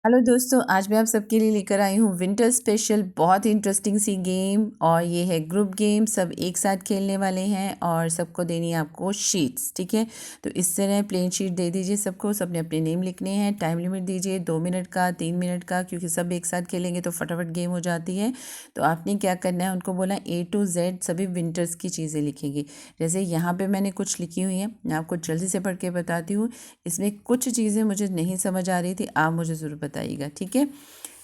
Hello दोस्तों, आज मैं आप सबके लिए लेकर आई हूँ विंटर स्पेशल बहुत ही इंटरेस्टिंग सी गेम। और ये है ग्रुप गेम, सब एक साथ खेलने वाले हैं और सबको देनी है आपको शीट्स। ठीक है, तो इस तरह प्लेन शीट दे दीजिए सबको, सबने अपने नेम लिखने हैं। टाइम लिमिट दीजिए 2 मिनट का, 3 मिनट का, क्योंकि सब एक साथ खेलेंगे तो फटाफट गेम हो जाती है। तो आपने क्या करना है, उनको बोला A to Z सभी विंटर्स की चीज़ें लिखेंगे। जैसे यहाँ पर मैंने कुछ लिखी हुई हैं, मैं आपको जल्दी से पढ़ के बताती हूँ। इसमें कुछ चीज़ें मुझे नहीं समझ आ रही थी, आप मुझे ज़रूर बताइएगा। ठीक है,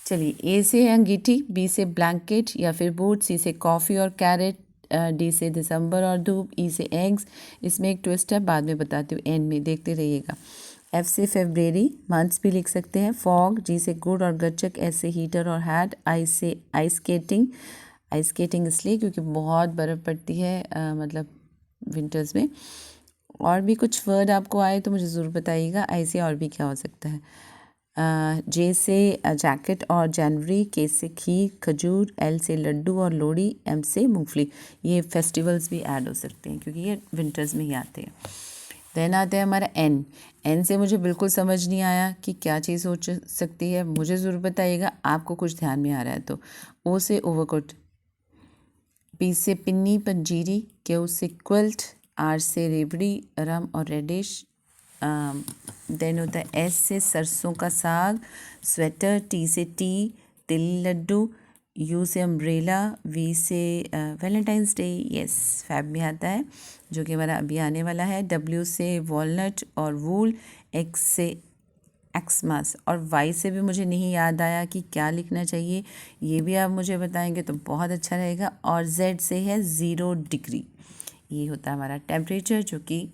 चलिए। ए से है अंगीठी, बी से ब्लैंकेट या फिर बूट, सी से कॉफ़ी और कैरेट, डी से दिसंबर और धूप, ई से एग्स। इसमें एक ट्विस्ट है, बाद में बताती हूँ, एंड में देखते रहिएगा। एफ से फेब्रुअरी, मंथ्स भी लिख सकते हैं। फॉग, जी से गुड़ और गच्चक, एस से हीटर और हैट, आई से आइस स्केटिंग। आइस स्केटिंग इसलिए क्योंकि बहुत बर्फ़ पड़ती है मतलब विंटर्स में। और भी कुछ वर्ड आपको आए तो मुझे ज़रूर बताइएगा। आई से और भी क्या हो सकता है। जे से जैकेट और जनवरी, के से खीर खजूर, एल से लड्डू और लोहड़ी, एम से मूंगफली। ये फेस्टिवल्स भी ऐड हो सकते हैं क्योंकि ये विंटर्स में ही आते हैं। देन आता है हमारा एन। एन से मुझे बिल्कुल समझ नहीं आया कि क्या चीज़ हो सकती है, मुझे ज़रूर बताइएगा, आपको कुछ ध्यान में आ रहा है तो। ओ से ओवरकोट, पी से पिन्नी पंजीरी, क्यू से क्विल्ट, आर से रेबड़ी रम और रेडिश। देन होता है एस से सरसों का साग, स्वेटर, टी से टी, तिल लड्डू, यू से अम्ब्रेला, वी से वैलेंटाइंस डे, यस फैब में आता है जो कि हमारा अभी आने वाला है। डब्ल्यू से वॉलनट और वूल, एक्स से एक्समास, और वाई से भी मुझे नहीं याद आया कि क्या लिखना चाहिए, ये भी आप मुझे बताएंगे तो बहुत अच्छा रहेगा। और जेड से है 0 डिग्री, ये होता है हमारा टेम्परेचर जो कि।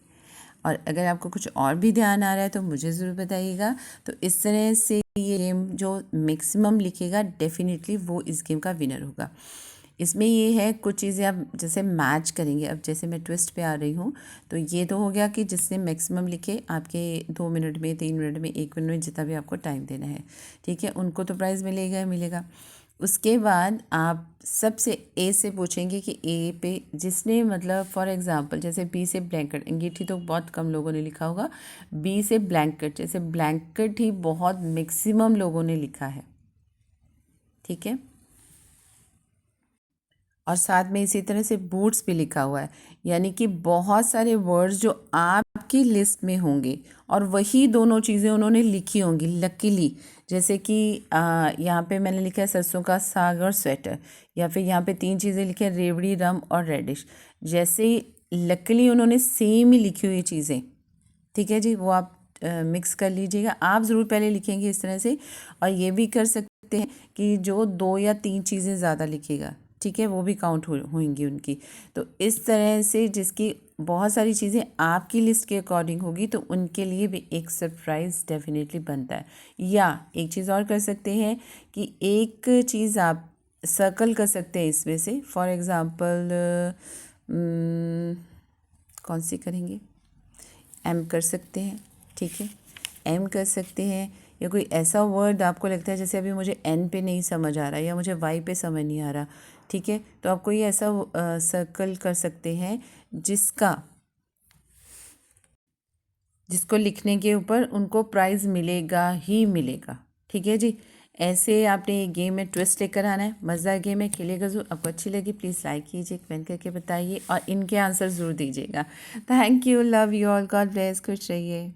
और अगर आपको कुछ और भी ध्यान आ रहा है तो मुझे ज़रूर बताइएगा। तो इस तरह से ये गेम जो मैक्सिमम लिखेगा डेफिनेटली वो इस गेम का विनर होगा। इसमें ये है कुछ चीज़ें आप जैसे मैच करेंगे। अब जैसे मैं ट्विस्ट पे आ रही हूँ, तो ये तो हो गया कि जिसने मैक्सिमम लिखे आपके 2 मिनट में, 3 मिनट में, 1 मिनट में, जितना भी आपको टाइम देना है, ठीक है, उनको तो प्राइज़ मिलेगा ही मिलेगा। उसके बाद आप सबसे ए से पूछेंगे कि ए पे जिसने मतलब फॉर एग्ज़ाम्पल जैसे बी से ब्लैंकेट, अंगीठी तो बहुत कम लोगों ने लिखा होगा। बी से ब्लैंकेट, जैसे ब्लैंकेट ही बहुत मैक्सिमम लोगों ने लिखा है। ठीक है, और साथ में इसी तरह से बूट्स भी लिखा हुआ है, यानी कि बहुत सारे वर्ड्स जो आपकी लिस्ट में होंगे और वही दोनों चीज़ें उन्होंने लिखी होंगी लकीली। जैसे कि यहाँ पे मैंने लिखा है सरसों का साग और स्वेटर, या फिर यहाँ पे 3 चीज़ें लिखी है, रेवड़ी रम और रेडिश। जैसे लकीली उन्होंने सेम ही लिखी हुई चीज़ें, ठीक है जी, वो आप मिक्स कर लीजिएगा। आप ज़रूर पहले लिखेंगे इस तरह से, और ये भी कर सकते हैं कि जो 2 या 3 चीज़ें ज़्यादा लिखेगा, ठीक है, वो भी काउंट होंगी उनकी। तो इस तरह से जिसकी बहुत सारी चीज़ें आपकी लिस्ट के अकॉर्डिंग होगी तो उनके लिए भी एक सरप्राइज़ डेफिनेटली बनता है। या एक चीज़ और कर सकते हैं कि एक चीज़ आप सर्कल कर सकते हैं इसमें से। फॉर एग्ज़ाम्पल कौन सी करेंगे, एम कर सकते हैं, ठीक है, एम कर सकते हैं। या कोई ऐसा वर्ड आपको लगता है, जैसे अभी मुझे एन पे नहीं समझ आ रहा या मुझे वाई पे समझ नहीं आ रहा, ठीक है, तो आप कोई ऐसा सर्कल कर सकते हैं जिसको लिखने के ऊपर उनको प्राइज़ मिलेगा ही मिलेगा। ठीक है जी, ऐसे आपने ये गेम में ट्विस्ट लेकर आना है। मज़ेदार गेम है, खेलिएगा ज़रूर। आपको अच्छी लगी प्लीज़ लाइक कीजिए, कमेंट करके बताइए और इनके आंसर ज़रूर दीजिएगा। Thank you, love you all, God bless, खुश रहिए।